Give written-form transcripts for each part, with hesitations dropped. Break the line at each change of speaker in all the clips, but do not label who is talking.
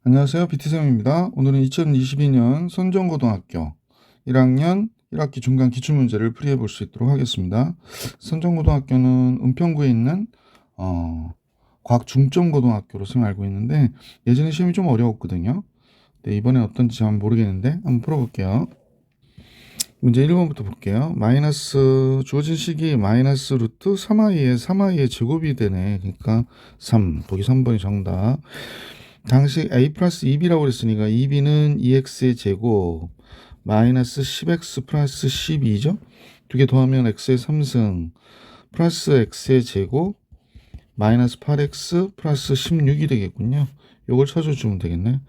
안녕하세요. BT쌤입니다. 오늘은 2022년 선정고등학교 1학년 1학기 중간 기출문제를 풀이해 볼 수 있도록 하겠습니다. 선정고등학교는 은평구에 있는 과학 중점고등학교로 쌤 알고 있는데 예전에 시험이 좀 어려웠거든요. 근데 이번엔 어떤지 잘 모르겠는데 한번 풀어볼게요. 문제 1번부터 볼게요. 마이너스 주어진 식이 마이너스 루트 3i의 제곱이 되네. 그러니까 3, 보기 3번이 정답. 당식 a 플러스 2b라고 그랬으니까 2b는 2x의 제곱 마이너스 10x 플러스 12죠. 두 개 더하면 x의 3승 플러스 x의 제곱 마이너스 8x 플러스 16이 되겠군요. 요걸 찾아주면 되겠네.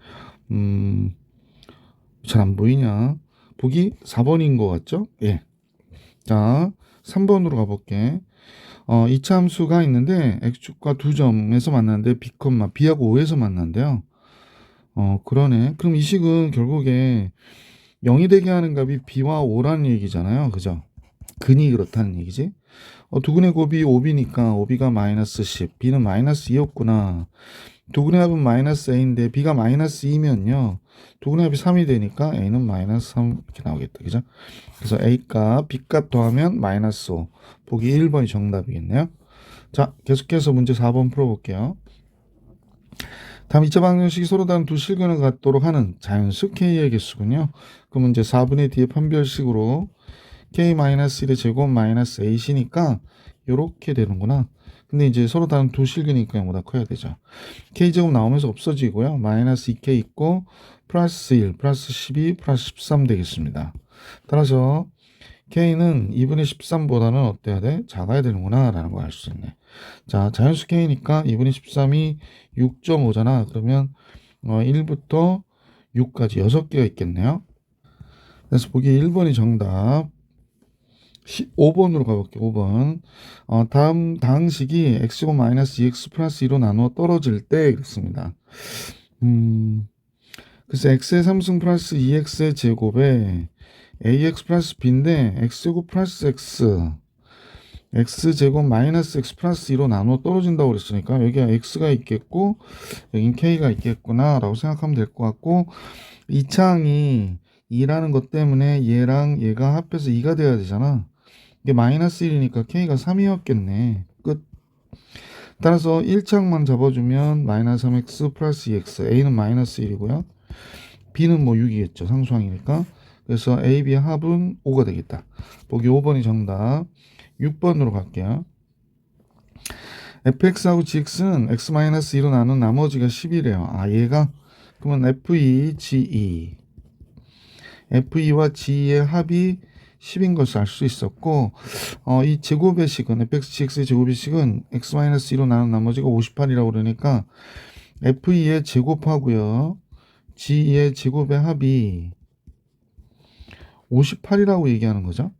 잘 안 보이냐? 보기 4번인 것 같죠? 예. 자, 3번으로 가볼게. 이차 함수가 있는데 x축과 두 점에서 만나는데 b, b하고 5에서 만난대요. 그러네. 그럼 이 식은 결국에 0이 되게 하는 값이 b와 5라는 얘기잖아요. 그죠? 근이 그렇다는 얘기지. 두근의 곱이 5b니까 5b가 마이너스 10, b는 마이너스 2였구나. 두근의 합은 마이너스 a인데 b가 마이너스 2면요. 두근의 합이 3이 되니까 a는 마이너스 3 이렇게 나오겠다. 그죠? 그래서 a값, b값 더하면 마이너스 5. 보기 1번이 정답이겠네요. 자, 계속해서 문제 4번 풀어볼게요. 다음 2차 방정식이 서로 다른 두 실근을 갖도록 하는 자연수 k의 개수군요. 그 문제 4분의 d의 판별식으로 k-1의 제곱 마이너스 a시니까 이렇게 되는구나. 근데 이제 서로 다른 두 실근이니까 0보다 커야 되죠. k제곱 나오면서 없어지고요. 마이너스 2k 있고 플러스 1, 플러스 12, 플러스 13 되겠습니다. 따라서 k는 2분의 13보다는 어때야 돼? 작아야 되는구나 라는 걸 알 수 있네. 자, 자연수 k니까 2분의 13이 6.5잖아. 그러면 1부터 6까지 6개가 있겠네요. 그래서 보기 1번이 정답. 5번으로 가볼게요. 5번. 다음 당식이 x제곱 마이너스 2x 플러스 2로 나누어 떨어질 때 이렇습니다. 그래서 x의 3승 플러스 2x의 제곱에 ax 플러스 b인데 x제곱 플러스 x제곱 마이너스 x 플러스 2로 나누어 떨어진다고 그랬으니까 여기가 x가 있겠고 여긴 k가 있겠구나 라고 생각하면 될 것 같고 이 창이 2라는 것 때문에 얘랑 얘가 합해서 2가 돼야 되잖아. 이게 마이너스 1이니까 k가 3이었겠네. 끝. 따라서 1창만 잡아주면 마이너스 3x 플러스 2x a는 마이너스 1이고요. b는 뭐 6이겠죠. 상수항이니까. 그래서 a, b의 합은 5가 되겠다. 보기 5번이 정답. 6번으로 갈게요. fx하고 gx는 x-2로 나눈 나머지가 10이래요. 아, 얘가? 그러면 f2, ge. f2와 ge의 합이 10인 것을 알 수 있었고, 이 제곱의 식은, fx, gx의 제곱의 식은 x-2로 나눈 나머지가 58이라고 그러니까 f2의 제곱하고요. ge의 제곱의 합이 58이라고 얘기하는 거죠.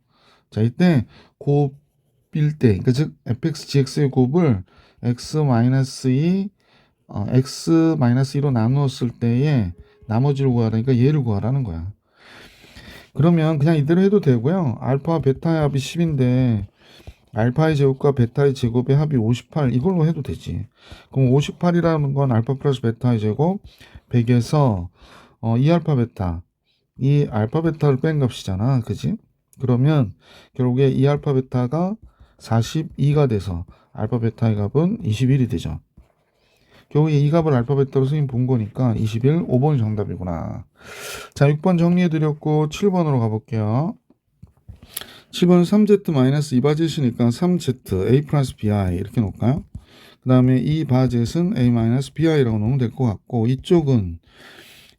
자, 이때 곱일 때, 그러니까 즉 fx, gx의 곱을 x-2, x-2로 나누었을 때에 나머지를 구하라니까 얘를 구하라는 거야. 그러면 그냥 이대로 해도 되고요. 알파와 베타의 합이 10인데 알파의 제곱과 베타의 제곱의 합이 58 이걸로 해도 되지. 그럼 58이라는 건 알파 플러스 베타의 제곱 100에서 2알파 베타 이 알파 베타를 뺀 값이잖아. 그지? 그러면 결국에 2알파 베타가 42가 돼서 알파 베타의 값은 21이 되죠. 결국에 이 값을 알파 베타로 쓰인 본 거니까 21, 5번이 정답이구나. 자, 6번 정리해드렸고 7번으로 가볼게요. 7번은 3z-2바젯이니까 3z a 플러스 bi 이렇게 놓을까요? 그 다음에 이 바젯은 a 마이너스 bi라고 놓으면 될 것 같고 이쪽은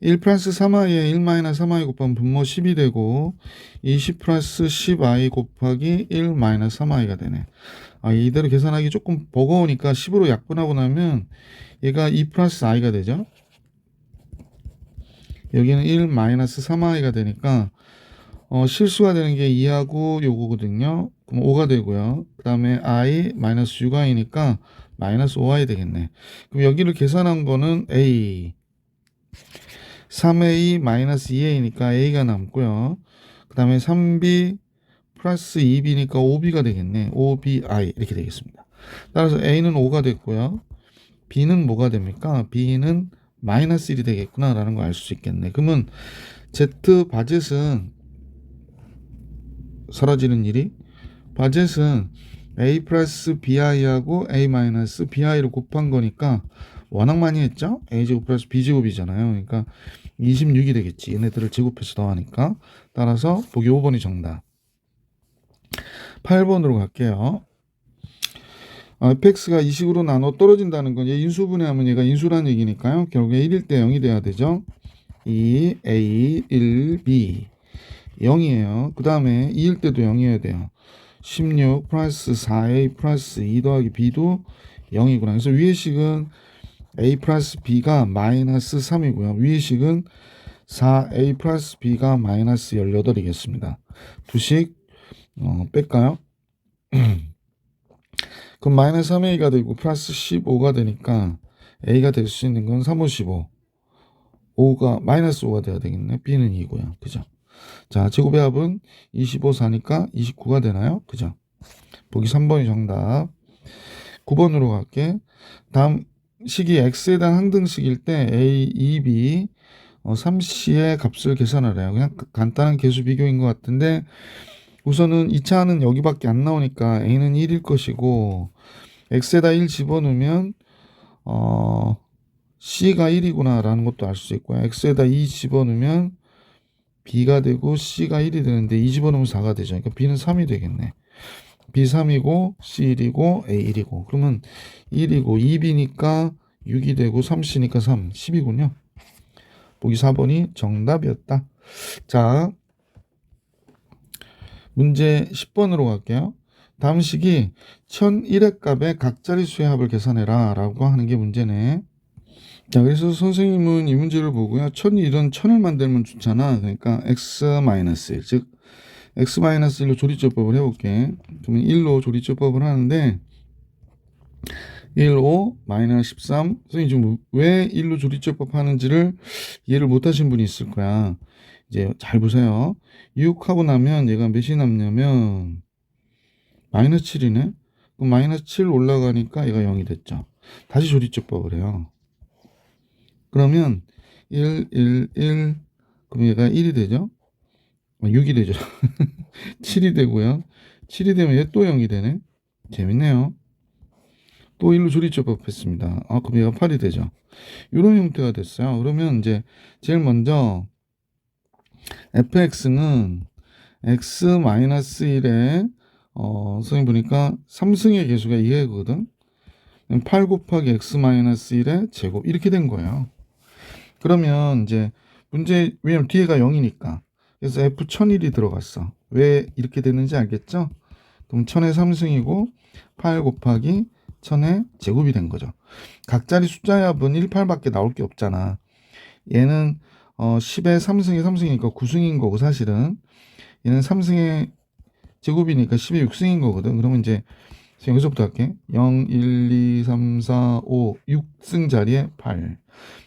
1 플러스 3i에 1 마이너스 3i 곱하면 분모 10이 되고 20 플러스 10i 곱하기 1 마이너스 3i가 되네. 이대로 계산하기 조금 버거우니까 10으로 약분하고 나면 얘가 2 플러스 i가 되죠. 여기는 1 마이너스 3i가 되니까 실수가 되는 게 2하고 요거거든요. 그럼 5가 되고요. 그 다음에 i 마이너스 6i니까 마이너스 5i 되겠네. 그럼 여기를 계산한 거는 a 3a 마이너스 2a니까 a가 남고요. 그 다음에 3b 플러스 2b니까 5b가 되겠네. 5bi 이렇게 되겠습니다. 따라서 a는 5가 됐고요. b는 뭐가 됩니까? b는 마이너스 1이 되겠구나 라는 걸 알 수 있겠네. 그러면 Z 바젯은 사라지는 일이 바젯은 A 플러스 BI하고 A 마이너스 BI를 곱한 거니까 워낙 많이 했죠? A제곱 플러스 B제곱이잖아요. 그러니까 26이 되겠지. 얘네들을 제곱해서 더하니까. 따라서 보기 5번이 정답. 8번으로 갈게요. fx가 이 식으로 나눠 떨어진다는 건 얘 인수분해하면 얘가 인수란 얘기니까요. 결국에 1일 때 0이 돼야 되죠. 2, A, 1, B 0이에요. 그 다음에 2일 때도 0이어야 돼요. 16 플러스 4A 플러스 2 더하기 B도 0이구나. 그래서 위의 식은 A 플러스 B가 마이너스 3이고요. 위의 식은 4A 플러스 B가 마이너스 18이겠습니다. 두 식 뺄까요? 그럼 마이너스 3A가 되고 플러스 15가 되니까 A가 될 수 있는 건 3, 5, 15 5가 마이너스 5가 돼야 되겠네. B는 2고요. 그죠? 자, 제곱의 합은 25, 4니까 29가 되나요? 그죠? 보기 3번이 정답. 9번으로 갈게. 다음 식이 x에 대한 항등식일 때 A, 2B 3C의 값을 계산하래요. 그냥 간단한 계수 비교인 것 같은데 우선은 2차는 여기밖에 안 나오니까 A는 1일 것이고 x에다 1 집어넣으면 C가 1이구나 라는 것도 알 수 있고요. x에다 2 집어넣으면 B가 되고 C가 1이 되는데 2 집어넣으면 4가 되죠. 그러니까 B는 3이 되겠네. B 3이고 C 1이고 A 1이고 그러면 1이고 2B니까 6이 되고 3C니까 3, 10이군요. 보기 4번이 정답이었다. 자, 문제 10번으로 갈게요. 다음 식이 1001의 값의 각자리수의 합을 계산해라 라고 하는 게 문제네. 자, 그래서 선생님은 이 문제를 보고요. 1001은 1000을 만들면 좋잖아. 그러니까 x-1, 즉 x-1로 조리조법을 해볼게. 그러면 1로 조리조법을 하는데 1, 5, 마이너스 13. 선생님 지금 왜 1로 조리조법 하는지를 이해를 못하신 분이 있을 거야. 이제 잘 보세요. 6하고 나면 얘가 몇이 남냐면 마이너스 7이네. 그럼 마이너스 7 올라가니까 얘가 0이 됐죠. 다시 조리조법을 해요. 그러면 1, 1, 1 그럼 얘가 1이 되죠. 6이 되죠. 7이 되고요. 7이 되면 얘 또 0이 되네. 재밌네요. 또 1로 조리조법 했습니다. 그럼 얘가 8이 되죠. 이런 형태가 됐어요. 그러면 이제 제일 먼저 fx는 x-1에 선생님 보니까 3승의 계수가 2회거든. 8 곱하기 x-1의 제곱 이렇게 된 거예요. 그러면 이제 문제 왜냐면 뒤에가 0이니까 그래서 f1001이 들어갔어. 왜 이렇게 됐는지 알겠죠? 그럼 1000의 3승이고 8 곱하기 1000의 제곱이 된 거죠. 각자리 숫자의 합은 1, 8밖에 나올 게 없잖아. 얘는 10의 3승이 3승이니까 9승인 거고 사실은 얘는 3승의 제곱이니까 10의 6승인 거거든. 그러면 이제 여기서부터 할게. 0, 1, 2, 3, 4, 5, 6승 자리에 8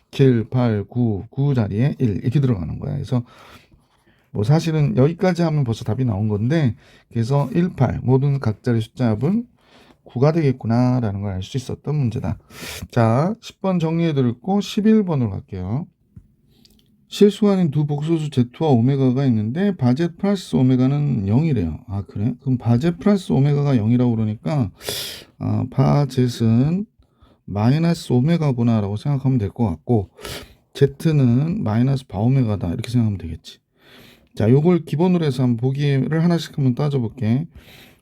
7, 8, 9, 9 자리에 1 이렇게 들어가는 거야. 그래서 뭐 사실은 여기까지 하면 벌써 답이 나온 건데 그래서 1, 8 모든 각자리 숫자 합은 9가 되겠구나 라는 걸 알 수 있었던 문제다. 자, 10번 정리해드렸고 11번으로 갈게요. 실수가 아닌 두 복소수 Z와 오메가가 있는데 바제 플러스 오메가는 0이래요. 아 그래? 그럼 바제 플러스 오메가가 0이라고 그러니까 바젯은 마이너스 오메가구나 라고 생각하면 될 것 같고 Z는 마이너스 바오메가다 이렇게 생각하면 되겠지. 자, 요걸 기본으로 해서 한번 보기를 하나씩 한번 따져볼게.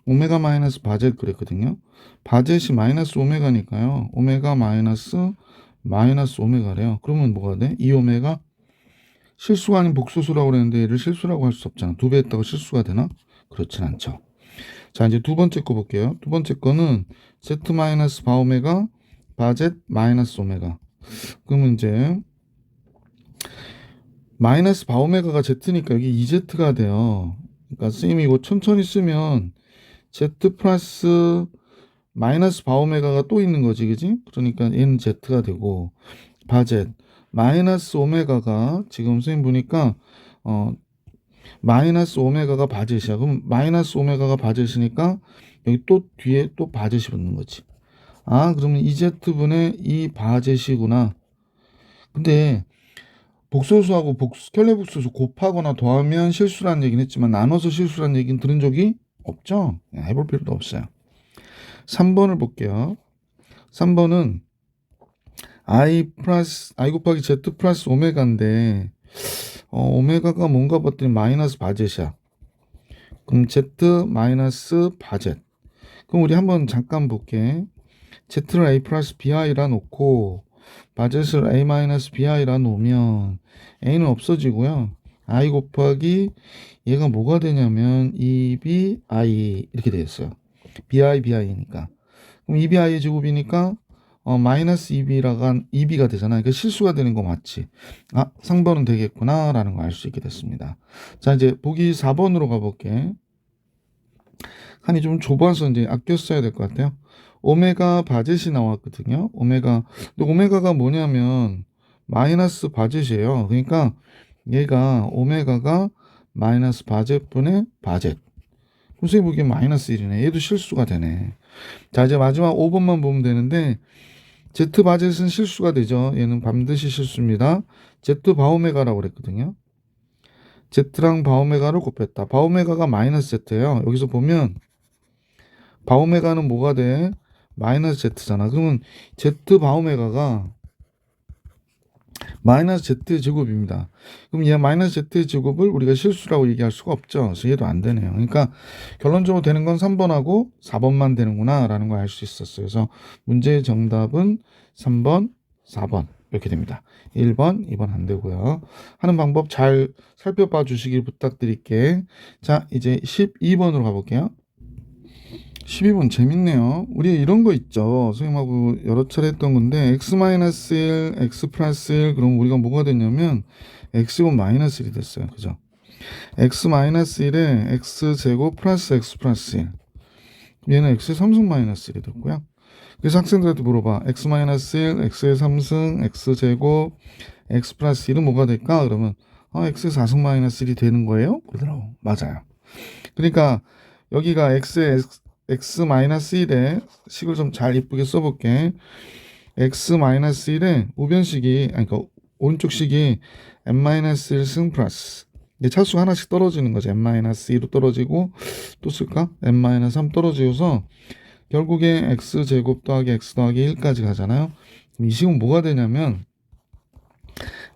오메가 마이너스 바젯 그랬거든요. 바젯이 마이너스 오메가니까요. 오메가 마이너스 오메가래요. 그러면 뭐가 돼? 2오메가 실수가 아닌 복소수라고 그랬는데 얘를 실수라고 할 수 없잖아. 2배 했다고 실수가 되나? 그렇진 않죠. 자, 이제 두 번째 거 볼게요. 두 번째 거는 Z 마이너스 바오메가 바젯 마이너스 오메가. 그러면 이제 마이너스 바오메가가 Z니까 여기 2Z가 돼요. 그러니까 선생님이 이거 천천히 쓰면 Z 플러스 마이너스 바오메가가 또 있는 거지, 그지? 그러니까 얘는 Z가 되고 바젯 마이너스 오메가가 지금 선생님 보니까 마이너스 오메가가 바젯이야. 그럼 마이너스 오메가가 바젯이니까 여기 또 뒤에 또 바젯이 붙는 거지. 아, 그러면 2Z분의 이 바젯이구나. 근데 복소수하고 켤레복소수 곱하거나 더하면 실수라는 얘기는 했지만 나눠서 실수라는 얘기는 들은 적이 없죠? 해볼 필요도 없어요. 3번을 볼게요. 3번은 I 곱하기 Z 플러스 오메가인데 오메가가 뭔가 봤더니 마이너스 바젯이야. 그럼 Z 마이너스 바젯. 그럼 우리 한번 잠깐 볼게. Z를 A 플러스 BI라 놓고 바젯을 A 마이너스 BI라 놓으면 A는 없어지고요. I 곱하기 얘가 뭐가 되냐면 2BI 이렇게 되었어요. BI니까. 그럼 2BI의 제곱이니까 마이너스 2B가 되잖아. 그러니까 실수가 되는 거 맞지? 상번은 되겠구나 라는 거 알 수 있게 됐습니다. 자, 이제 보기 4번으로 가볼게. 칸이 좀 좁아서 이제 아껴 써야 될 것 같아요. 오메가 바젯이 나왔거든요. 근데 오메가가 뭐냐면 마이너스 바젯이에요. 그러니까 얘가 오메가가 마이너스 바젯분의 바젯. 선생님 보기엔 마이너스 1이네. 얘도 실수가 되네. 자, 이제 마지막 5번만 보면 되는데 Z 바젯은 실수가 되죠. 얘는 반드시 실수입니다. Z 바오메가라고 그랬거든요. Z랑 바오메가를 곱했다. 바오메가가 마이너스 Z예요. 여기서 보면 바오메가는 뭐가 돼? 마이너스 Z잖아. 그러면 Z 바오메가가 마이너스 Z 제곱입니다. 그럼 얘 마이너스 Z 제곱을 우리가 실수라고 얘기할 수가 없죠. 그래서 얘도 안 되네요. 그러니까 결론적으로 되는 건 3번하고 4번만 되는구나 라는 걸 알 수 있었어요. 그래서 문제의 정답은 3번, 4번 이렇게 됩니다. 1번, 2번 안 되고요. 하는 방법 잘 살펴봐 주시길 부탁드릴게. 자, 이제 12번으로 가볼게요. 12번 재밌네요. 우리 이런 거 있죠. 선생님하고 여러 차례 했던 건데 x-1, x 플러스 1 그럼 우리가 뭐가 됐냐면 x가 마이너스 1이 됐어요. 그죠? x-1에 x제곱 플러스 x 플러스 1 얘는 x의 3승 마이너스 1이 됐고요. 그래서 학생들한테 물어봐. x-1, x의 3승, x제곱, x 플러스 1은 뭐가 될까? 그러면 x의 4승 마이너스 1이 되는 거예요? 그러더라고. 맞아요. 그러니까 여기가 x-1에 식을 좀 잘 이쁘게 써볼게. x-1에 우변식이 그러니까 오른쪽 식이 n-1승 플러스 차수 하나씩 떨어지는 거죠. n-2로 떨어지고 또 쓸까? n-3 떨어지고서 결국에 x제곱 더하기 x 더하기 1까지 가잖아요. 그럼 이 식은 뭐가 되냐면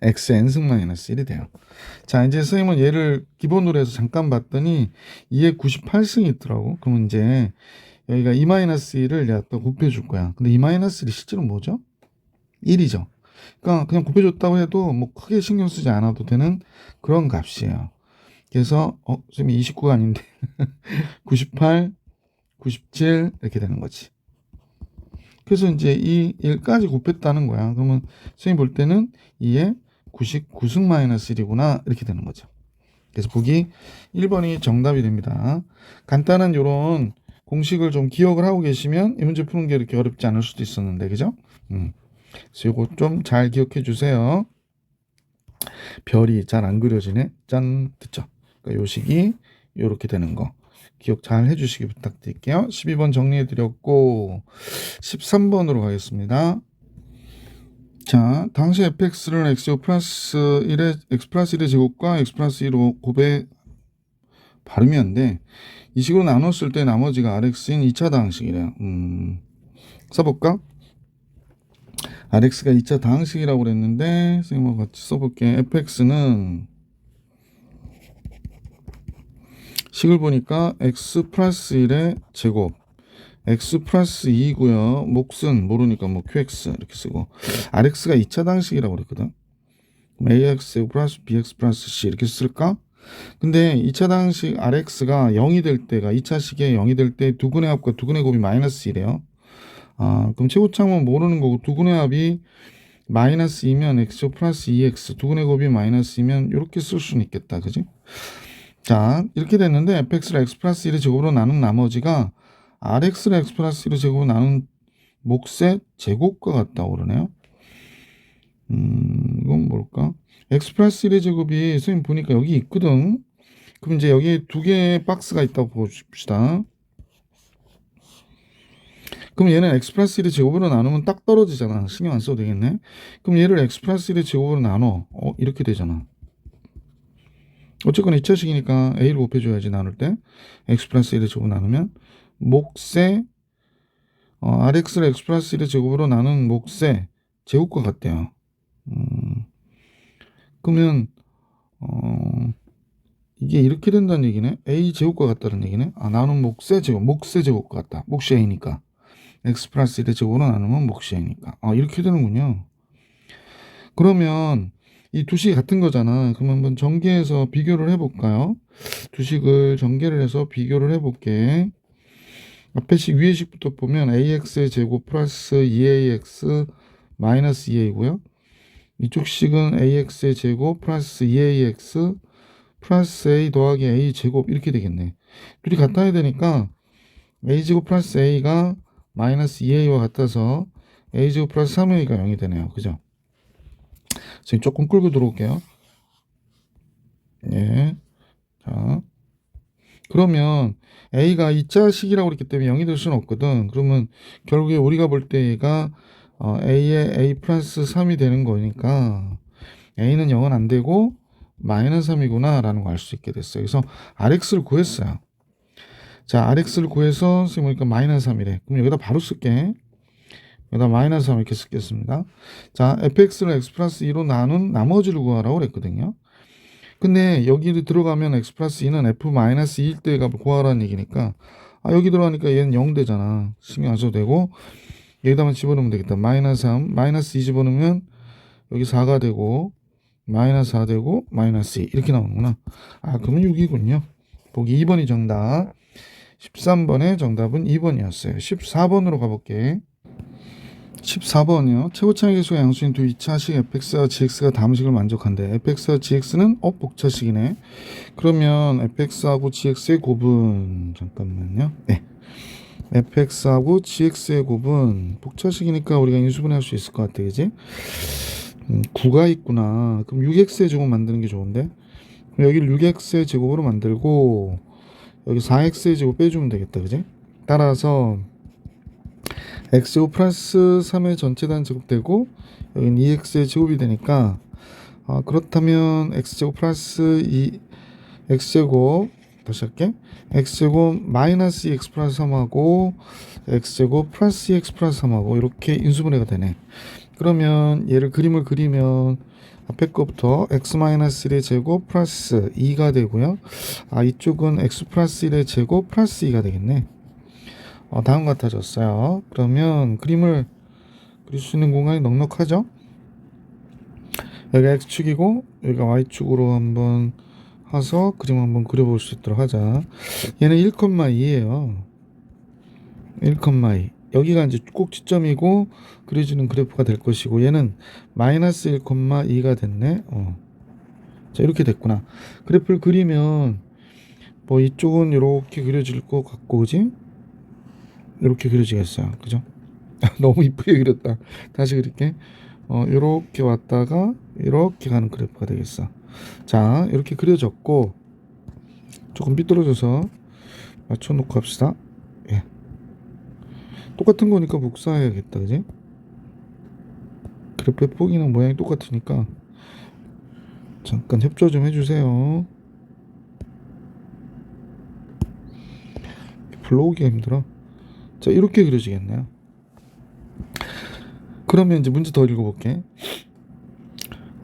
xn승 마이너스 1이 돼요. 자, 이제 선생님은 얘를 기본으로 해서 잠깐 봤더니 2에 98승이 있더라고. 그러면 이제 여기가 2-1을 내가 또 곱해줄 거야. 근데 2-1이 실제로 뭐죠? 1이죠. 그러니까 그냥 곱해줬다고 해도 뭐 크게 신경 쓰지 않아도 되는 그런 값이에요. 그래서 선생님 29가 아닌데 98, 97 이렇게 되는 거지. 그래서 이제 이 1까지 곱했다는 거야. 그러면 선생님 볼 때는 2에 99승 마이너스 1이구나 이렇게 되는 거죠. 그래서 보기 1번이 정답이 됩니다. 간단한 이런 공식을 좀 기억을 하고 계시면 이 문제 푸는 게 이렇게 어렵지 않을 수도 있었는데 그죠? 그래서 이거 좀 잘 기억해 주세요. 별이 잘 안 그려지네. 짠, 됐죠? 그러니까 요 식이 이렇게 되는 거 기억 잘 해주시기 부탁드릴게요. 12번 정리해 드렸고 13번으로 가겠습니다. 자, 당시 fx를 x 플러스 1의 x 플러스 1의 제곱과 x 플러스 1로 곱해 발음이 안 돼. 이 식으로 나눴을 때 나머지가 rx인 2차 다항식이래요. 써볼까? rx가 2차 다항식이라고 그랬는데 선생님과 같이 써볼게. fx는 식을 보니까 x 플러스 1의 제곱 x 플러스 2고요. 몫은 모르니까 뭐 qx 이렇게 쓰고 rx가 2차 다항식이라고 그랬거든. ax 플러스 bx 플러스 c 이렇게 쓸까? 근데 2차 다항식 rx가 0이 될 때가 2차식에 0이 될 때 두근의 합과 두근의 곱이 마이너스 1이에요. 그럼 최고참은 모르는 거고 두근의 합이 마이너스 2면 x 플러스 2x 두근의 곱이 마이너스 2면 이렇게 쓸 수는 있겠다. 그지? 자, 이렇게 됐는데 fx를 x 플러스 1의 제곱으로 나눈 나머지가 rx를 x 플러스 1의 제곱으로 나눈 몫의 제곱과 같다고 그러네요. 이건 뭘까? x 플러스 1의 제곱이 선생님 보니까 여기 있거든. 그럼 이제 여기 두 개의 박스가 있다고 보십시다. 그럼 얘는 x 플러스 1의 제곱으로 나누면 딱 떨어지잖아. 신경 안 써도 되겠네. 그럼 얘를 x 플러스 1의 제곱으로 나눠. 이렇게 되잖아. 어쨌거나 2차식이니까 a를 곱해줘야지 나눌 때. x 플러스 1의 제곱 나누면 몫의 rx를 x 플러스 1의 제곱으로 나눈 몫의 제곱과 같대요. 그러면 이게 이렇게 된다는 얘기네. a 제곱과 같다는 얘기네. 나눈 몫의 제곱과 같다. 몫이 a니까. x 플러스 1의 제곱으로 나누면 몫이 a니까. 이렇게 되는군요. 그러면 이 두 식이 같은 거잖아. 그럼 한번 전개해서 비교를 해볼까요? 두 식을 전개를 해서 비교를 해볼게. 앞에 식 위에 식부터 보면 ax의 제곱 플러스 2ax 마이너스 2a고요. 이쪽 식은 ax의 제곱 플러스 2ax 플러스 a 더하기 a 제곱 이렇게 되겠네. 둘이 같아야 되니까 a 제곱 플러스 a가 마이너스 2a와 같아서 a 제곱 플러스 3a가 0이 되네요. 그죠? 지금 조금 끌고 들어올게요. 예. 자. 그러면 a가 2자식이라고 그랬기 때문에 0이 될 수는 없거든. 그러면 결국에 우리가 볼 때 얘가 a의 a 플러스 3이 되는 거니까 a는 0은 안 되고 마이너스 3이구나 라는 걸 알 수 있게 됐어요. 그래서 rx를 구했어요. 자, rx를 구해서 선생님 보니까 마이너스 3이래. 그럼 여기다 바로 쓸게. 여기다 마이너스 3 이렇게 쓰겠습니다. 자, fx를 x 플러스 2로 나눈 나머지를 구하라고 그랬거든요. 근데 여기 들어가면 x 플러스 2는 f 마이너스 2일 때 값을 구하라는 얘기니까 여기 들어가니까 얘는 0 되잖아. 신경 안 써도 되고 여기다만 집어넣으면 되겠다. 마이너스 3, 마이너스 2 집어넣으면 여기 4가 되고 마이너스 4 되고 마이너스 2 이렇게 나오는구나. 그러면 6이군요. 보기 2번이 정답. 13번의 정답은 2번이었어요. 14번으로 가볼게. 14번이요. 최고차의 계수가 양수인 두 2차식 fx와 gx가 다음식을 만족한대. fx와 gx는 복차식이네. 그러면 fx하고 gx의 곱은 잠깐만요. 네. fx하고 gx의 곱은 복차식이니까 우리가 인수분해할 수 있을 것 같아. 그지? 9가 있구나. 그럼 6x의 제곱 만드는 게 좋은데. 그럼 여기를 6x의 제곱으로 만들고 여기 4x의 제곱 빼주면 되겠다. 그지? 따라서 x제곱 플러스 3의 전체단 제곱되고 여기는 2x의 제곱이 되니까 그렇다면 x제곱 플러스 2 x제곱 다시 할게. x제곱 마이너스 2x 플러스 3하고 x제곱 플러스 2x 플러스 3하고 이렇게 인수분해가 되네. 그러면 얘를 그림을 그리면 앞에 거부터 x 마이너스 1의 제곱 플러스 2가 되고요. 이쪽은 x 플러스 1의 제곱 플러스 2가 되겠네. 다음 같아졌어요. 그러면 그림을 그릴 수 있는 공간이 넉넉하죠? 여기가 x축이고 여기가 y축으로 한번 해서 그림 한번 그려볼 수 있도록 하자. 얘는 1,2예요. 1,2. 여기가 이제 꼭지점이고 그려지는 그래프가 될 것이고 얘는 마이너스 1,2가 됐네. 자, 이렇게 됐구나. 그래프를 그리면 뭐 이쪽은 이렇게 그려질 것 같고, 그지? 이렇게 그려지겠어요. 그죠? 너무 이쁘게 그렸다. 다시 그릴게. 이렇게 왔다가 이렇게 가는 그래프가 되겠어. 자, 이렇게 그려졌고 조금 삐뚤어져서 맞춰놓고 합시다. 예. 똑같은 거니까 복사해야겠다. 그지? 그래프의 폭이나 모양이 똑같으니까 잠깐 협조 좀 해주세요. 불러오기가 힘들어. 자, 이렇게 그려지겠네요. 그러면 이제 문제 더 읽어볼게.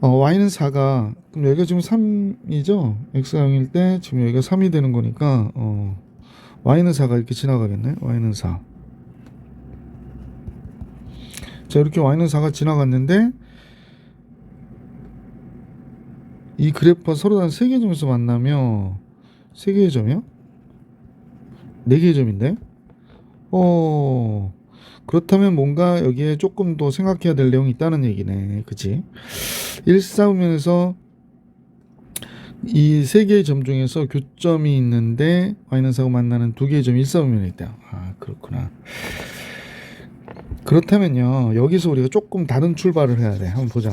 y는 4가 그럼 여기가 지금 3이죠? x가 0일 때 지금 여기가 3이 되는 거니까 y는 4가 이렇게 지나가겠네. y는 4. 자, 이렇게 y는 4가 지나갔는데 이 그래프가 서로 단 3개의 점에서 만나며 3개의 점이요? 4개의 점인데? 그렇다면 뭔가 여기에 조금 더 생각해야 될 내용이 있다는 얘기네. 그치? 1사분면에서 이 3개의 점 중에서 교점이 있는데 y는4가 만나는 2개의 점이 1사분면에 있다. 그렇구나. 그렇다면요, 여기서 우리가 조금 다른 출발을 해야 돼. 한번 보자.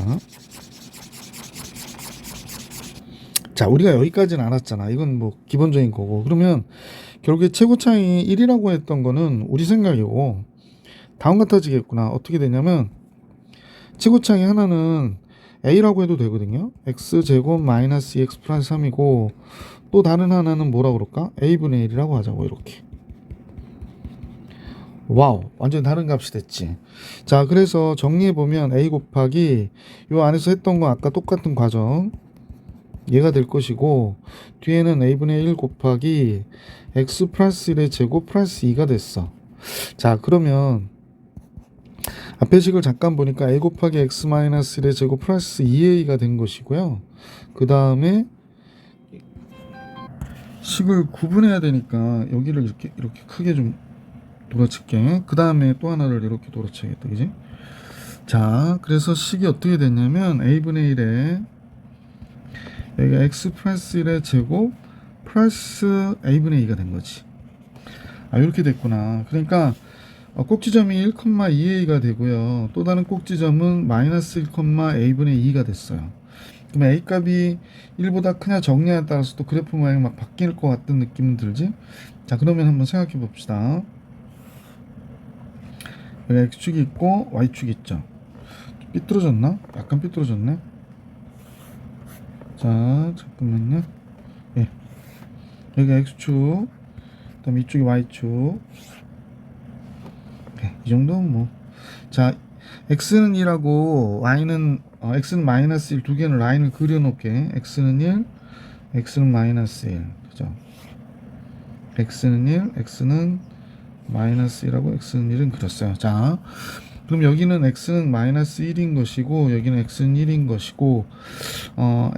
자, 우리가 여기까지는 알았잖아. 이건 뭐 기본적인 거고. 그러면 결국에 최고차이 1이라고 했던 거는 우리 생각이고 다음 같아지겠구나. 어떻게 되냐면 최고차이 하나는 a라고 해도 되거든요. x제곱 마이너스 2x 플러스 3이고 또 다른 하나는 뭐라 그럴까? a분의 1이라고 하자고. 이렇게. 와우, 완전 다른 값이 됐지. 자, 그래서 정리해보면 a 곱하기 요 안에서 했던 거 아까 똑같은 과정 얘가 될 것이고, 뒤에는 a분의 1 곱하기 x 플러스 1의 제곱 플러스 2가 됐어. 자, 그러면 앞에 식을 잠깐 보니까 a 곱하기 x 마이너스 1의 제곱 플러스 2a가 된 것이고요. 그 다음에 식을 구분해야 되니까 여기를 이렇게 크게 좀 돌아칠게. 그 다음에 또 하나를 이렇게 돌아쳐야겠다. 그지? 자, 그래서 식이 어떻게 됐냐면 a분의 1에 여기가 x 플러스 1의 제곱 플러스 a분의 2가 된 거지. 아, 이렇게 됐구나. 그러니까 꼭지점이 1,2a가 되고요. 또 다른 꼭지점은 마이너스 1,a분의 2가 됐어요. 그러면 a 값이 1보다 크냐 적냐에 따라서 또 그래프 모양이 막 바뀔 것 같은 느낌은 들지? 자, 그러면 한번 생각해 봅시다. 여기 x축이 있고 y축이 있죠. 삐뚤어졌나? 약간 삐뚤어졌네. 자, 잠깐만요. 예. 여기가 x축, 그 다음에 이쪽이 y축. 네, 이 정도는 뭐. 자, x는 1하고 y는 x는 마이너스 1 두 개는 라인을 그려놓게. x는 1, x는 마이너스 1. 그죠? x는 1, x는 마이너스 1하고 x는 1은 그렸어요. 자, 그럼 여기는 x는 마이너스 1인 것이고 여기는 x는 1인 것이고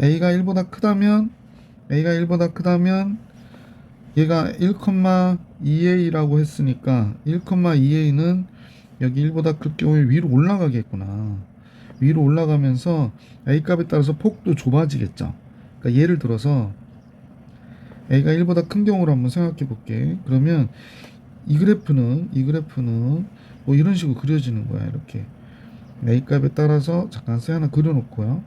a가 1보다 크다면 얘가 1,2a라고 했으니까 1,2a는 여기 1보다 클 경우에 위로 올라가겠구나. 위로 올라가면서 a 값에 따라서 폭도 좁아지겠죠. 그러니까 예를 들어서 a가 1보다 큰 경우로 한번 생각해 볼게. 그러면 이 그래프는 뭐 이런 식으로 그려지는 거야. 이렇게 a 값에 따라서 잠깐 세 하나 그려 놓고요.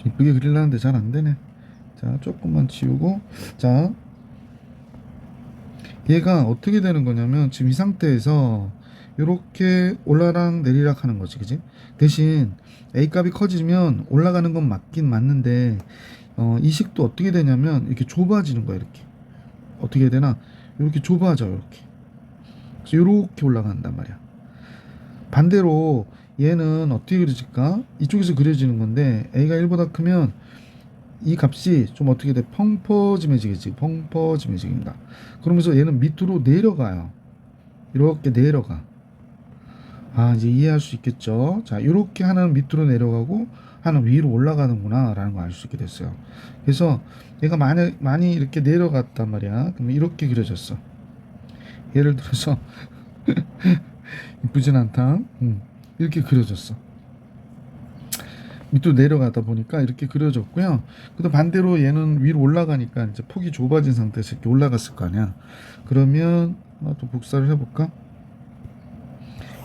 이쁘게 그리려는데 잘 안 되네. 자, 조금만 지우고. 자, 얘가 어떻게 되는 거냐면 지금 이 상태에서 이렇게 올라락 내리락 하는 거지. 그지? 대신 a 값이 커지면 올라가는 건 맞긴 맞는데 이 식도 어떻게 되냐면 이렇게 좁아지는 거야. 이렇게 어떻게 해야 되나? 이렇게 좁아져. 이렇게. 그래서 이렇게 올라간단 말이야. 반대로 얘는 어떻게 그려질까? 이쪽에서 그려지는 건데 a가 1보다 크면 이 값이 좀 어떻게 돼? 펑퍼짐해지겠지. 펑퍼짐해진다. 그러면서 얘는 밑으로 내려가요. 이렇게 내려가. 아, 이제 이해할 수 있겠죠? 자, 이렇게 하나는 밑으로 내려가고 하나는 위로 올라가는구나 라는 걸 알 수 있게 됐어요. 그래서 얘가 많이 이렇게 내려갔단 말이야. 그러면 이렇게 그려졌어. 예를 들어서 이쁘진 않다. 이렇게 그려졌어. 밑으로 내려가다 보니까 이렇게 그려졌고요. 그다음 반대로 얘는 위로 올라가니까 이제 폭이 좁아진 상태에서 이렇게 올라갔을 거 아니야. 그러면 또 복사를 해볼까?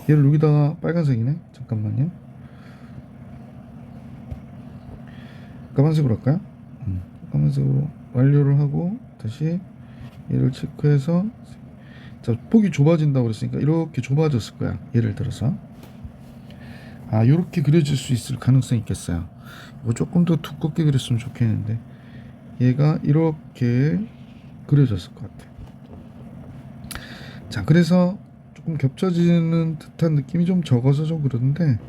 얘를 여기다가 빨간색이네. 잠깐만요. 까만색으로 할까요? 까만색으로 완료를 하고 다시 얘를 체크해서, 자, 폭이 좁아진다고 그랬으니까 이렇게 좁아졌을 거야. 예를 들어서 요렇게 그려질 수 있을 가능성이 있겠어요. 이거 조금 더 두껍게 그렸으면 좋겠는데 얘가 이렇게 그려졌을 것 같아. 자, 그래서 조금 겹쳐지는 듯한 느낌이 좀 적어서 좀 그러는데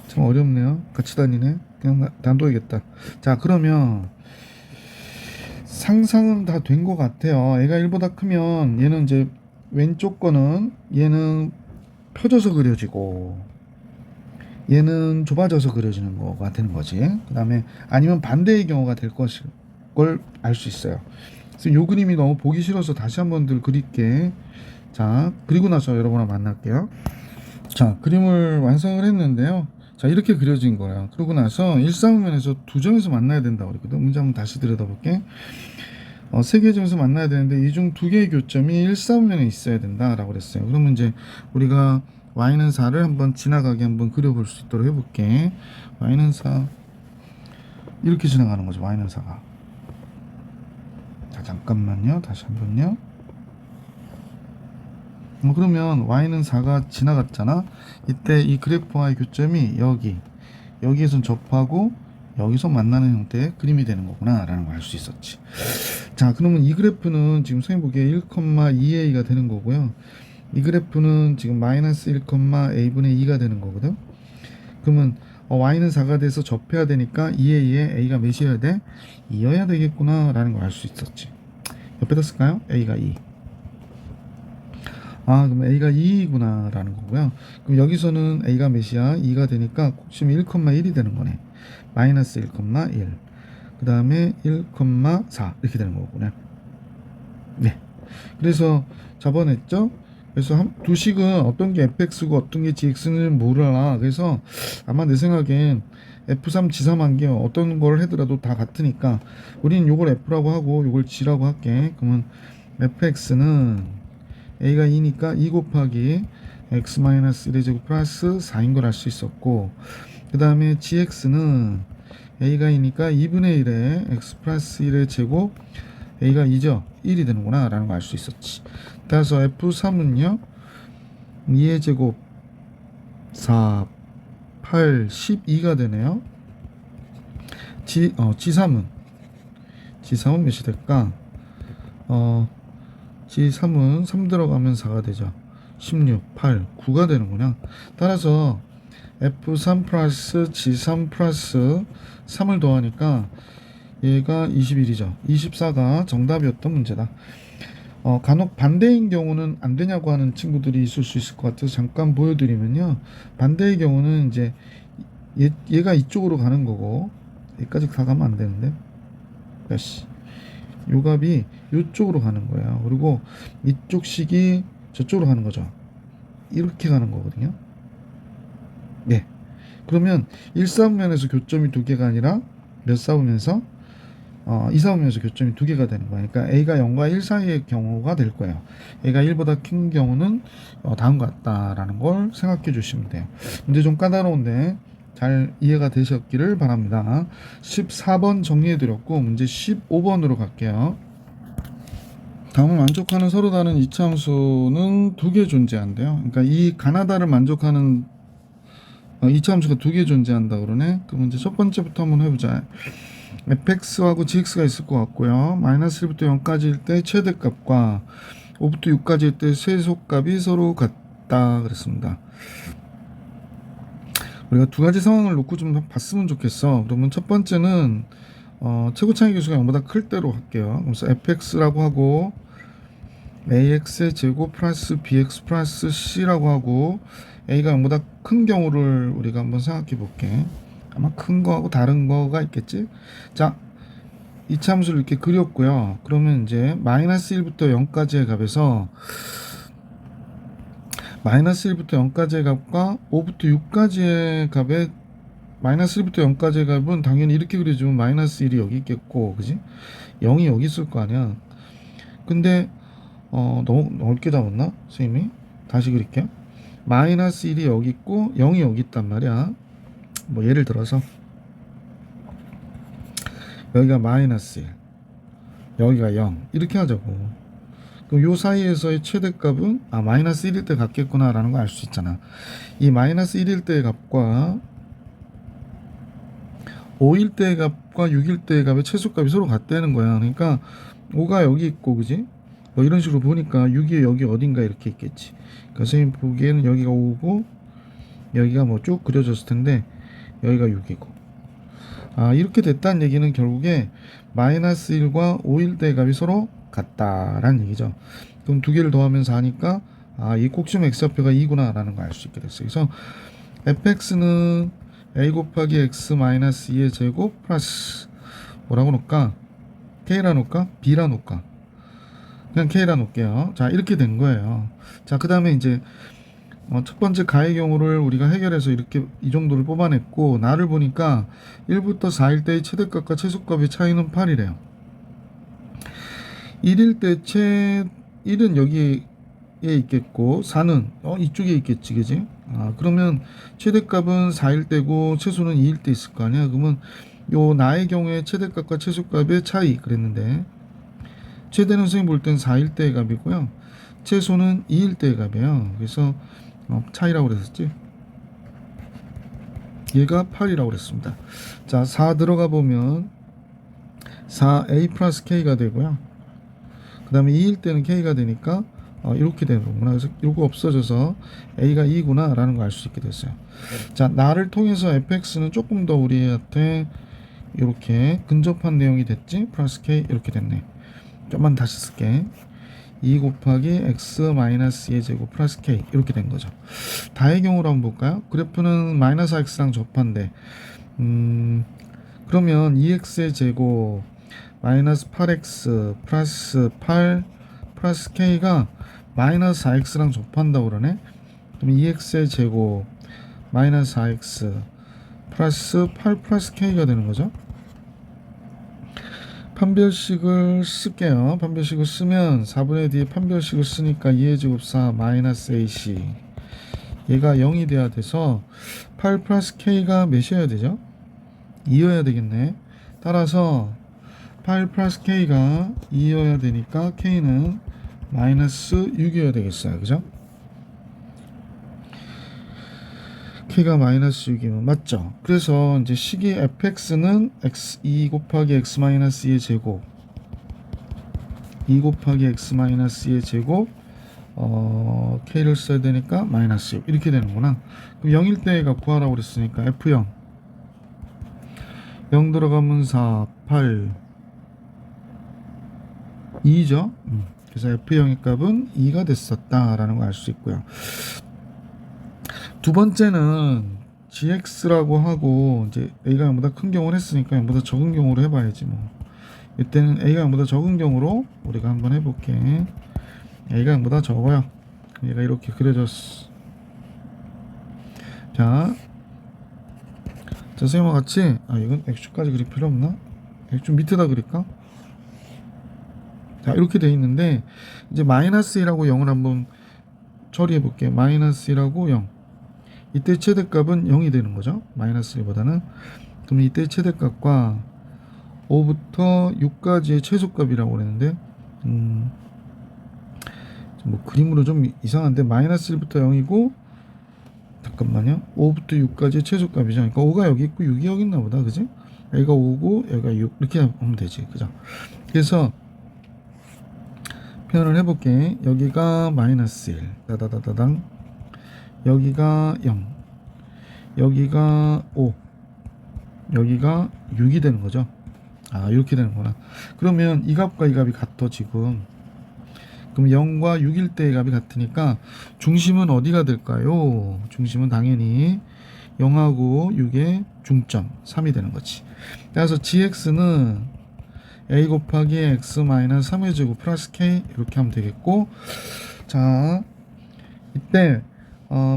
참 어렵네요. 같이 다니네. 그냥 놔둬야겠다. 자, 그러면 상상은 다 된 것 같아요. 얘가 1보다 크면 얘는 이제 왼쪽 거는 얘는 펴져서 그려지고 얘는 좁아져서 그려지는 거가 되는 거지. 그 다음에 아니면 반대의 경우가 될 것을 걸 알 수 있어요. 그래서 요 그림이 너무 보기 싫어서 다시 한번 그릴게. 자, 그리고 나서 여러분과 만날게요. 자, 그림을 완성을 했는데요. 자, 이렇게 그려진 거야. 그러고 나서 일사분면에서 두 점에서 만나야 된다고 그랬거든. 문제 한번 다시 들여다볼게. 세 개의 점에서 만나야 되는데 이 중 두 개의 교점이 일사분면에 있어야 된다라고 그랬어요. 그러면 이제 우리가 y는 4를 한번 지나가게 한번 그려볼 수 있도록 해볼게. y는 4 이렇게 지나가는 거죠. y는 4가 잠깐만요. 다시 한번요. 그러면 y는 4가 지나갔잖아. 이때 이 그래프와의 교점이 여기에선 접하고 여기서 만나는 형태의 그림이 되는 거구나 라는 걸 알 수 있었지. 자, 그러면 이 그래프는 지금 선생님 보기에 1,2a가 되는 거고요. 이 그래프는 지금 마이너스 1,a분의 2가 되는 거거든. 그러면 y는 4가 돼서 접해야 되니까 2a에 a가 몇이어야 돼? 2여야 되겠구나 라는 걸 알 수 있었지. 옆에다 쓸까요? a가 2. 그럼 a가 2이구나 라는 거고요. 그럼 여기서는 a가 몇이야? 2가 되니까 곱심이 1,1이 되는 거네. 마이너스 1,1. 그 다음에 1,4 이렇게 되는 거구나. 네. 그래서 잡아냈죠? 그래서 두 식은 어떤 게 fx고 어떤 게 gx는 몰라. 그래서 아마 내 생각엔 f3, g3 한 게 어떤 걸 하더라도 다 같으니까 우리는 요걸 f라고 하고 요걸 g라고 할게. 그러면 fx는 a가 2니까 2 곱하기 x-1의 제곱 플러스 4인 걸 알 수 있었고, 그 다음에 gx는 a가 2니까 2분의 1에 x 플러스 1의 제곱 a가 2죠. 1이 되는구나 라는 걸 알 수 있었지. 따라서 f3은요 2의 제곱 4, 8, 12가 되네요. g3은 몇이 될까? g3은 3 들어가면 4가 되죠. 16, 8, 9가 되는구나. 따라서 f3 플러스 g3 플러스 3을 더하니까 얘가 21이죠. 24가 정답이었던 문제다. 간혹 반대인 경우는 안 되냐고 하는 친구들이 있을 수 있을 것 같아서 잠깐 보여드리면요. 반대의 경우는 이제 얘가 이쪽으로 가는 거고, 여기까지 다 가면 안 되는데. 요 값이 이쪽으로 가는 거예요. 그리고 이쪽 식이 저쪽으로 가는 거죠. 이렇게 가는 거거든요. 네. 그러면 1사분면에서 교점이 2개가 아니라 몇 사분면에서 2사분면에서 교점이 2개가 되는 거예요. 그러니까 a가 0과 1 사이의 경우가 될 거예요. a가 1보다 큰 경우는 다음과 같다라는 걸 생각해 주시면 돼요. 문제 좀 까다로운데 잘 이해가 되셨기를 바랍니다. 14번 정리해드렸고 문제 15번으로 갈게요. 다음은 만족하는 서로 다른 이차함수는 2개 존재한대요. 그러니까 이 가나다를 만족하는 이차함수가 2개 존재한다 그러네. 그럼 이제 첫 번째부터 한번 해보자. fx하고 gx가 있을 것 같고요. 마이너스 1부터 0까지일 때 최대값과 5부터 6까지일 때 최소값이 서로 같다 그랬습니다. 우리가 두 가지 상황을 놓고 좀 봤으면 좋겠어. 그러면 첫 번째는 최고차이 계수가 0보다 클 때로 할게요. 그래서 fx라고 하고 ax의 제곱 플러스 bx 플러스 c라고 하고 a가 0보다 큰 경우를 우리가 한번 생각해 볼게. 아마 큰 거하고 다른 거가 있겠지. 자, 이차함수를 이렇게 그렸고요. 그러면 이제 마이너스 1부터 0까지의 값에서 마이너스 1부터 0까지의 값과 5부터 6까지의 값에 마이너스 1부터 0까지의 값은 당연히 이렇게 그려주면 마이너스 1이 여기 있겠고, 그지? 0이 여기 있을 거 아니야. 근데 너무 넓게 잡았나? 선생님이? 다시 그릴게요. 마이너스 1이 여기 있고 0이 여기 있단 말이야. 뭐 예를 들어서 여기가 마이너스 1, 여기가 0 이렇게 하자고. 그럼 요 사이에서의 최대값은 마이너스 1일 때 같겠구나 라는 걸 알 수 있잖아. 이 마이너스 1일 때의 값과 5일 때의 값과 6일 때의 값의 최소값이 서로 같다는 거야. 그러니까 5가 여기 있고, 그지? 뭐 이런 식으로 보니까 6이 여기 어딘가 이렇게 있겠지. 그러니까 선생님 보기에는 여기가 5고 여기가 뭐 쭉 그려졌을 텐데 여기가 6이고. 이렇게 됐다는 얘기는 결국에 마이너스 1과 5일 때의 값이 서로 같다라는 얘기죠. 그럼 두 개를 더하면 4니까 이 꼭지점 x좌표가 2구나 라는 걸 알 수 있게 됐어요. 그래서 fx는 a 곱하기 x 마이너스 2의 제곱 플러스 뭐라고 놓을까? k라 놓을까? b라 놓을까? 그냥 k라 놓을게요. 자, 이렇게 된 거예요. 자, 그 다음에 이제 첫 번째 가의 경우를 우리가 해결해서 이렇게 이 정도를 뽑아냈고, 나를 보니까 1부터 4일 때의 최대값과 최소값의 차이는 8이래요. 1일 때 1은 여기에 있겠고 4는 이쪽에 있겠지, 그지? 그러면 최대값은 4일 때고 최소는 2일 때 있을 거 아니야. 그러면 요 나의 경우에 최대값과 최소값의 차이 그랬는데 최대는 선생님 볼 땐 4일 때의 값이고요. 최소는 2일 때의 값이에요. 그래서 차이라고 그랬었지. 얘가 8이라고 그랬습니다. 자, 4 들어가 보면 4a 플러스 k가 되고요. 그 다음에 2일 때는 k가 되니까 이렇게 되는 거구나. 그래서 이거 없어져서 a가 2구나 라는 걸 알 수 있게 됐어요. 자, 나를 통해서 fx는 조금 더 우리한테 이렇게 근접한 내용이 됐지. 플러스 k 이렇게 됐네. 좀만 다시 쓸게. 2 곱하기 x 마이너스 2의 제곱 플러스 k 이렇게 된 거죠. 다의 경우로 한번 볼까요? 그래프는 마이너스 x랑 접한데 그러면 2x의 제곱 마이너스 8x 플러스 8 플러스 k가 마이너스 4x랑 접한다고 그러네. 그럼 2x의 제곱 마이너스 4x 플러스 8 플러스 k가 되는 거죠. 판별식을 쓸게요. 판별식을 쓰면 4분의 D에 판별식을 쓰니까 2의 제곱 4 마이너스 AC 얘가 0이 돼야 돼서 8 플러스 K가 몇이어야 되죠? 2여야 되겠네. 따라서 8 플러스 K가 2여야 되니까 K는 마이너스 6이어야 되겠어요. 그죠? K가 마이너스 6이면 맞죠? 그래서 이제 식이 fx는 x2 곱하기 x 마이너스 2의 제곱 2 곱하기 x 마이너스 2의 제곱 k를 써야 되니까 마이너스 6 이렇게 되는구나. 그럼 0일 때의 값 구하라고 그랬으니까 f0 0 들어가면 4 8 2죠. 그래서 f0의 값은 2가 됐었다라는 걸 알 수 있고요. 두 번째는 gx라고 하고 이제 a가 0보다 큰 경우를 했으니까 0보다 적은 경우로 해봐야지 뭐. 이때는 a가 0보다 적은 경우로 우리가 한번 해볼게. a가 0보다 적어요. 얘가 이렇게 그려졌어. 자, 선생님과 같이 이건 x축까지 그릴 필요 없나? x축 밑에다 그릴까? 자, 이렇게 돼 있는데 이제 마이너스 1하고 0을 한번 처리해 볼게요. 마이너스 1하고 0. 이때 최대값은 0이 되는 거죠. 마이너스 1보다는. 그럼 이때 최대값과 5부터 6까지의 최소값이라고 그랬는데 뭐 그림으로 좀 이상한데 마이너스 1부터 0이고 잠깐만요. 5부터 6까지의 최소값이죠. 그러니까 5가 여기 있고 6이 여기 있나 보다. 그지? 여기가 5고 여기가 6 이렇게 하면 되지. 그죠? 그래서 표현을 해볼게. 여기가 마이너스 1 다다다다당 여기가 0 여기가 5 여기가 6이 되는 거죠. 이렇게 되는구나. 그러면 이 값과 이 값이 같아 지금. 그럼 0과 6일 때의 값이 같으니까 중심은 어디가 될까요? 중심은 당연히 0하고 6의 중점 3이 되는 거지. 그래서 gx는 a 곱하기 x 마이너스 3의 제곱 플러스 k 이렇게 하면 되겠고, 자 이때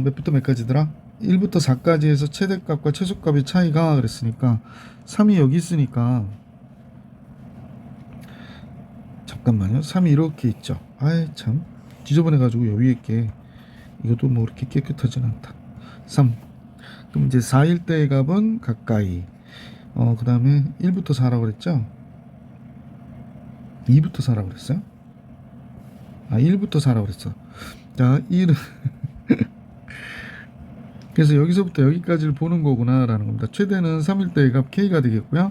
몇부터 몇까지더라? 1부터 4까지 해서 최대값과 최소값의 차이가 그랬으니까 3이 여기 있으니까 잠깐만요. 3이 이렇게 있죠. 아이 참 지저분해가지고 여기 있게 이것도 뭐 그렇게 깨끗하진 않다. 3 그럼 이제 4일 때의 값은 가까이 그 다음에 1부터 4라고 그랬죠? 2부터 4라고 그랬어요? 1부터 4라고 그랬어. 자 1은 그래서 여기서부터 여기까지를 보는 거구나 라는 겁니다. 최대는 3일 때의 값 K가 되겠고요.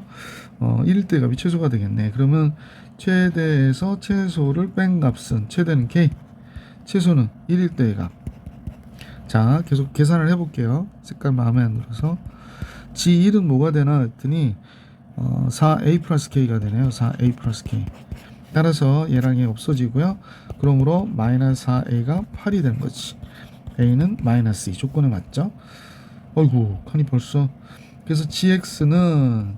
1일 때의 값이 최소가 되겠네. 그러면 최대에서 최소를 뺀 값은 최대는 K, 최소는 1일 때의 값. 자, 계속 계산을 해볼게요. 색깔 마음에 안 들어서. G1은 뭐가 되나 했더니 4A 플러스 K가 되네요. 4A 플러스 K. 따라서 얘랑 얘 없어지고요. 그러므로 마이너스 4A가 8이 되는 거지. A는 마이너스 2 조건에 맞죠? 어이구 칸이 벌써. 그래서 gx는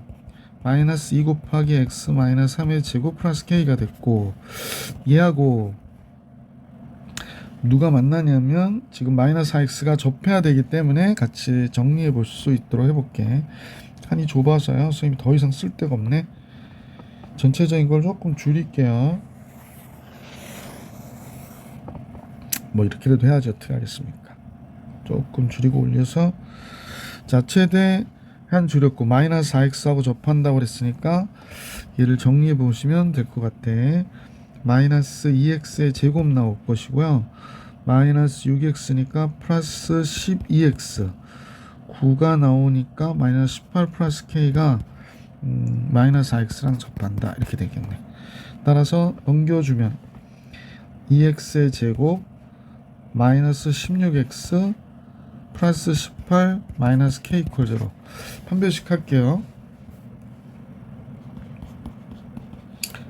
마이너스 2 곱하기 x 마이너스 3의 제곱 플러스 k가 됐고, 얘하고 누가 만나냐면 지금 마이너스 4x가 접해야 되기 때문에 같이 정리해 볼 수 있도록 해볼게. 칸이 좁아서요 선생님이 더 이상 쓸 데가 없네. 전체적인 걸 조금 줄일게요. 뭐 이렇게라도 해야지 어떻게 하겠습니까. 조금 줄이고 올려서, 자 최대 한 줄였고 마이너스 4x하고 접한다고 그랬으니까 얘를 정리해 보시면 될 것 같아. 마이너스 2x의 제곱 나올 것이고요. 마이너스 6x니까 플러스 12x 9가 나오니까 마이너스 18 플러스 k가 마이너스 x랑 접한다 이렇게 되겠네. 따라서 넘겨주면 2x의 제곱 마이너스 16x 플러스 18 마이너스 k 이퀄 0 판별식 할게요.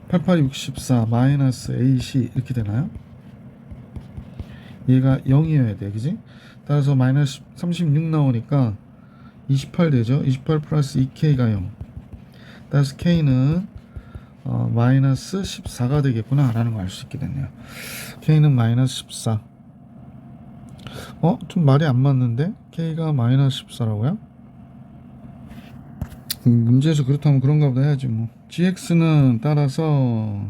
8864 마이너스 AC 이렇게 되나요? 얘가 0이어야 돼, 그지? 따라서 마이너스 36 나오니까 28 되죠? 28 플러스 2k가 0. 따라서 k는 마이너스 14가 되겠구나 라는 걸 알 수 있게 됐네요. k는 마이너스 14. 좀 말이 안 맞는데? k가 마이너스 14라고요? 문제에서 그렇다면 그런가 보다 해야지 뭐. gx는 따라서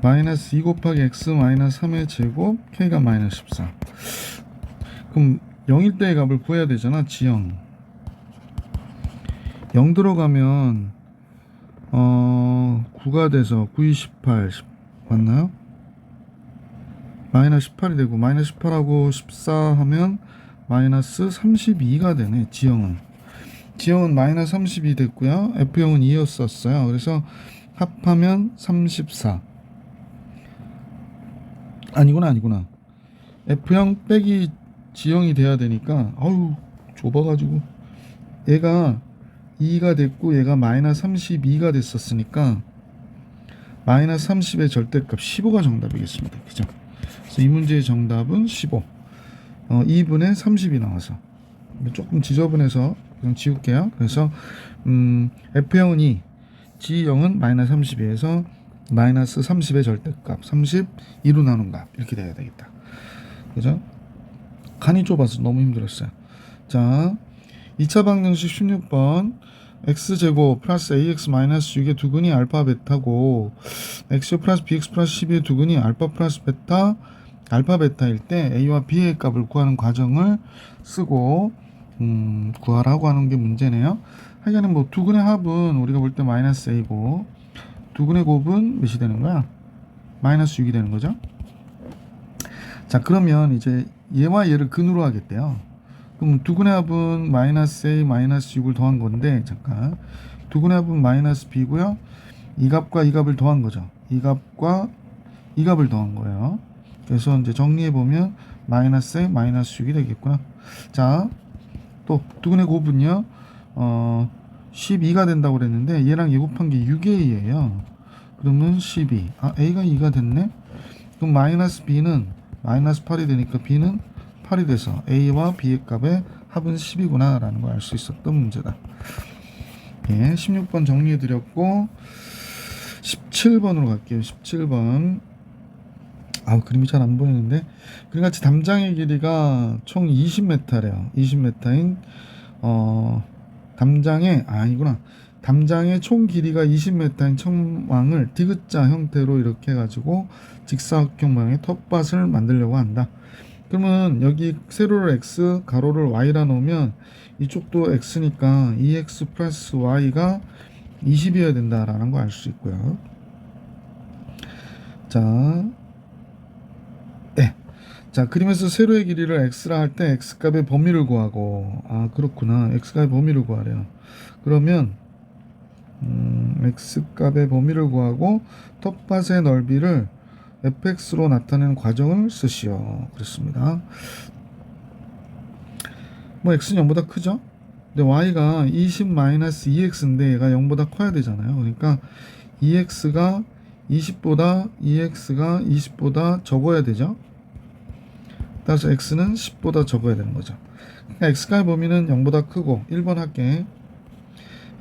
마이너스 2 곱하기 x 마이너스 3의 제곱 k가 마이너스 14. 그럼 0일 때의 값을 구해야 되잖아. g0 0 들어가면 9가 돼서 9, 2, 18 맞나요? 마이너스 18이 되고 마이너스 18하고 14 하면 마이너스 32가 되네. G형은 마이너스 32 됐고요. F형은 2였었어요. 그래서 합하면 34. 아니구나. F형 빼기 G형이 돼야 되니까 아유 좁아가지고 얘가 2가 됐고 얘가 마이너스 32가 됐었으니까 마이너스 30의 절대값 15가 정답이겠습니다. 그죠? 그래서 이 문제의 정답은 15. 2분의 30이 나와서 조금 지저분해서 그냥 지울게요. 그래서 F형은 2, G형은 마이너스 32에서 마이너스 30의 절대값 32로 나눈 값 이렇게 돼야 되겠다. 그죠? 칸이 좁아서 너무 힘들었어요. 자, 2차 방정식 16번 x제곱 플러스 ax 마이너스 6의 두근이 알파 베타고 x 플러스 bx 플러스 12의 두근이 알파 플러스 베타 알파 베타일 때 a와 b의 값을 구하는 과정을 쓰고 구하라고 하는 게 문제네요. 하여간에 뭐 두근의 합은 우리가 볼 때 마이너스 a고 두근의 곱은 몇이 되는 거야? 마이너스 6이 되는 거죠. 자, 그러면 이제 얘와 얘를 근으로 하겠대요. 그럼 두근의 합은 마이너스 a 마이너스 6을 더한 건데 잠깐 두근의 합은 마이너스 b고요. 이 값과 이 값을 더한 거죠. 이 값과 이 값을 더한 거예요. 그래서 이제 정리해 보면 마이너스 a 마이너스 6이 되겠구나. 자, 또 두근의 곱은요 12가 된다고 그랬는데 얘랑 얘 곱한 게 6a예요. 그러면 12 a가 2가 됐네. 그럼 마이너스 b는 마이너스 8이 되니까 b는 8이 돼서 a와 b의 값의 합은 10이구나 라는 걸 알 수 있었던 문제다. 예, 16번 정리해 드렸고 17번으로 갈게요. 17번 그림이 잘 안 보이는데 그림같이 담장의 길이가 총 20m래요. 20m인 담장의 총 길이가 20m인 청왕을 디귿자 형태로 이렇게 해가지고 직사각형 모양의 텃밭을 만들려고 한다. 그러면 여기 세로를 x, 가로를 y라 놓으면 이쪽도 x니까 2x 플러스 y가 20이어야 된다라는 거 알 수 있고요. 자, 그림에서 세로의 길이를 x라 할 때 x값의 범위를 구하고 그렇구나. x값의 범위를 구하래요. 그러면 x값의 범위를 구하고 텃밭의 넓이를 fx로 나타내는 과정을 쓰시오. 그렇습니다. 뭐 x는 0보다 크죠? 근데 y가 20-2x인데 얘가 0보다 커야 되잖아요. 그러니까 2x가 20보다 적어야 되죠. 따라서 x는 10보다 적어야 되는 거죠. 그러니까 x값의 범위는 0보다 크고 1번 할게.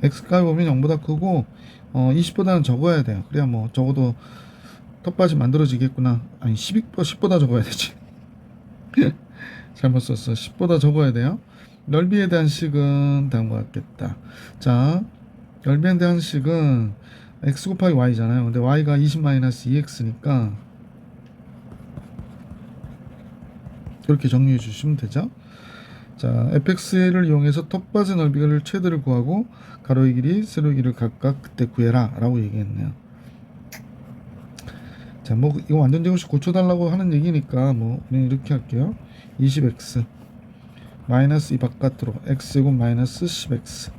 x값의 범위는 0보다 크고 20보다는 적어야 돼요. 그래야 뭐 적어도 텃밭이 만들어지겠구나. 아니 10보다 적어야 되지. 잘못 썼어. 10보다 적어야 돼요. 넓이에 대한 식은 다음과 같겠다. 자, 넓이에 대한 식은 x 곱하기 y잖아요. 근데 y가 20-2x니까 그렇게 정리해 주시면 되죠. 자, fx를 이용해서 텃밭의 넓이를 최대를 구하고 가로의 길이, 세로의 길이를 각각 그때 구해라 라고 얘기했네요. 자, 뭐 이거 완전 제곱식 고쳐달라고 하는 얘기니까 뭐 그냥 이렇게 할게요. 20x 마이너스 이 바깥으로 x제곱 마이너스 10x.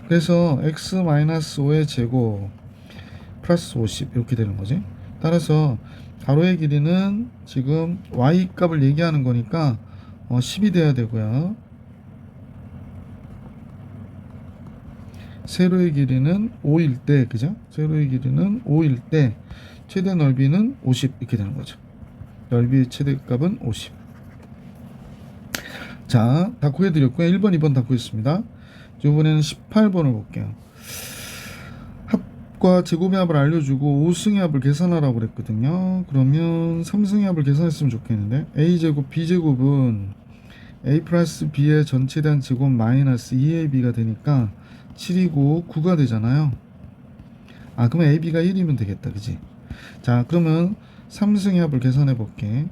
그래서 x 마이너스 5의 제곱 플러스 50 이렇게 되는 거지. 따라서 가로의 길이는 지금 y 값을 얘기하는 거니까 10이 돼야 되고요. 세로의 길이는 5일 때, 그죠? 세로의 길이는 5일 때 최대 넓이는 50 이렇게 되는 거죠. 넓이의 최대값은 50. 자, 다 구해드렸고요. 1번, 2번 다 구했습니다. 이번에는 18번을 볼게요. 합과 제곱의 합을 알려주고 5승의 합을 계산하라고 그랬거든요. 그러면 3승의 합을 계산했으면 좋겠는데 a제곱 b제곱은 a 플러스 b의 전체에 대한 제곱 마이너스 2ab가 되니까 7이고 9가 되잖아요. 아, 그러면 ab가 1이면 되겠다, 그지? 자, 그러면 3승의 합을 계산해 볼게.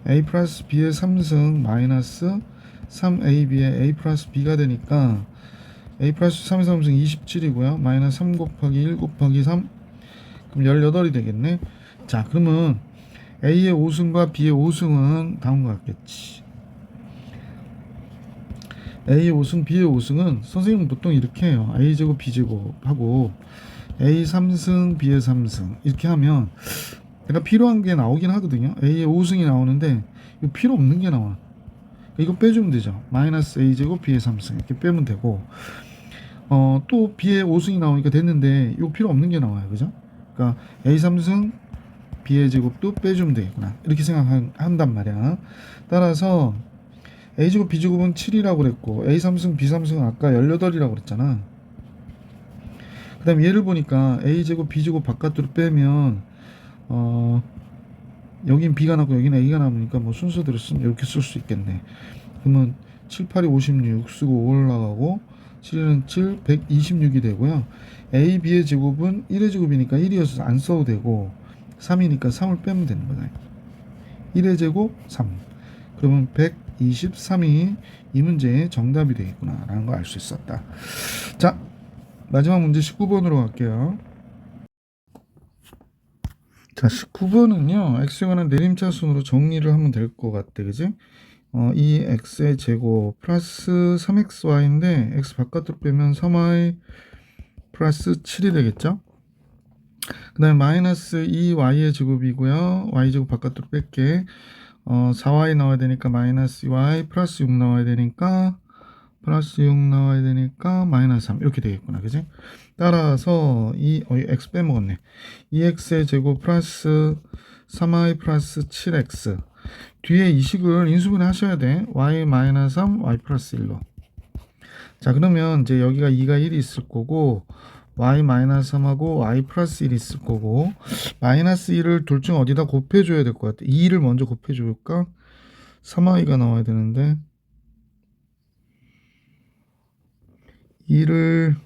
a 플러스 b의 3승 마이너스 3ab의 a 플러스 b가 되니까 a 플러스 3의 3승 27이고요. 마이너스 3 곱하기 1 곱하기 3 그럼 18이 되겠네. 자, 그러면 a의 5승과 b의 5승은 다음과 같겠지. a의 5승, b의 5승은 선생님은 보통 이렇게 해요. a제곱 b제곱 하고 a 3승, b의 3승 이렇게 하면 내가 필요한 게 나오긴 하거든요. a의 5승이 나오는데 이거 필요 없는 게 나와. 이거 빼주면 되죠. 마이너스 a제곱 b의 3승 이렇게 빼면 되고 또 b의 5승이 나오니까 됐는데 이거 필요 없는 게 나와요. 그죠? 그러니까 a 3승 b의 제곱도 빼주면 되겠구나. 이렇게 생각한단 말이야. 따라서 a제곱 b제곱은 7이라고 그랬고 a 3승 b 3승은 아까 18이라고 그랬잖아. 그 다음에 얘를 보니까 a제곱 b제곱 바깥으로 빼면 여긴 b가 나고 여기는 a가 남으니까 뭐 순서대로 쓰면 이렇게 쓸 수 있겠네. 그러면 7, 8이 56 쓰고 5 올라가고 7은 7, 126이 되고요. a, b의 제곱은 1의 제곱이니까 1이어서 안 써도 되고 3이니까 3을 빼면 되는 거다. 1의 제곱 3. 그러면 123이 이 문제의 정답이 되겠구나 라는 걸 알 수 있었다. 자, 마지막 문제 19번으로 갈게요. 자, 19번은요 x에 관한 내림차순으로 정리를 하면 될 것 같아, 그지? 이 x의 제곱 플러스 3xy인데 x 바깥으로 빼면 3y 플러스 7이 되겠죠? 그 다음에 마이너스 2y의 제곱이고요. y제곱 바깥으로 뺄게. 4y 나와야 되니까 마이너스 y 플러스 6 나와야 되니까 플러스 6 나와야 되니까 마이너스 3 이렇게 되겠구나, 그지? 따라서 x 빼먹었네. 2x의 제곱 플러스 3y 플러스 7x 뒤에 이 식을 인수분해 하셔야 돼. y 마이너스 3 y 플러스 1로. 자, 그러면 이제 여기가 2가 1이 있을 거고 y 마이너스 3하고 y 플러스 1이 있을 거고 마이너스 1을 둘 중 어디다 곱해줘야 될 것 같아. 2를 먼저 곱해줄까? 3y가 나와야 되는데 2를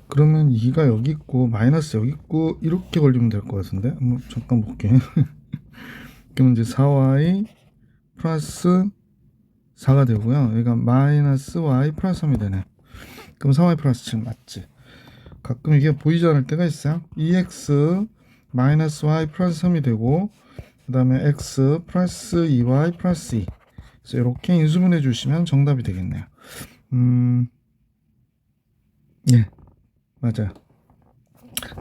그러면 2가 여기 있고 마이너스 여기 있고 이렇게 걸리면 될 것 같은데 한번 잠깐 볼게. 그러면 이제 4y 플러스 4가 되고요. 여기가 마이너스 y 플러스 3이 되네. 그럼 3y 플러스 7 맞지? 가끔 이게 보이지 않을 때가 있어요. 2x 마이너스 y 플러스 3이 되고 그 다음에 x 플러스 2y 플러스 2. 그래서 이렇게 인수분해 주시면 정답이 되겠네요. 네, 맞아요.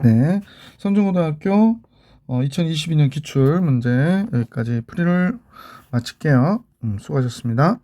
네, 선중고등학교 2022년 기출 문제 여기까지 풀이를 마칠게요. 수고하셨습니다.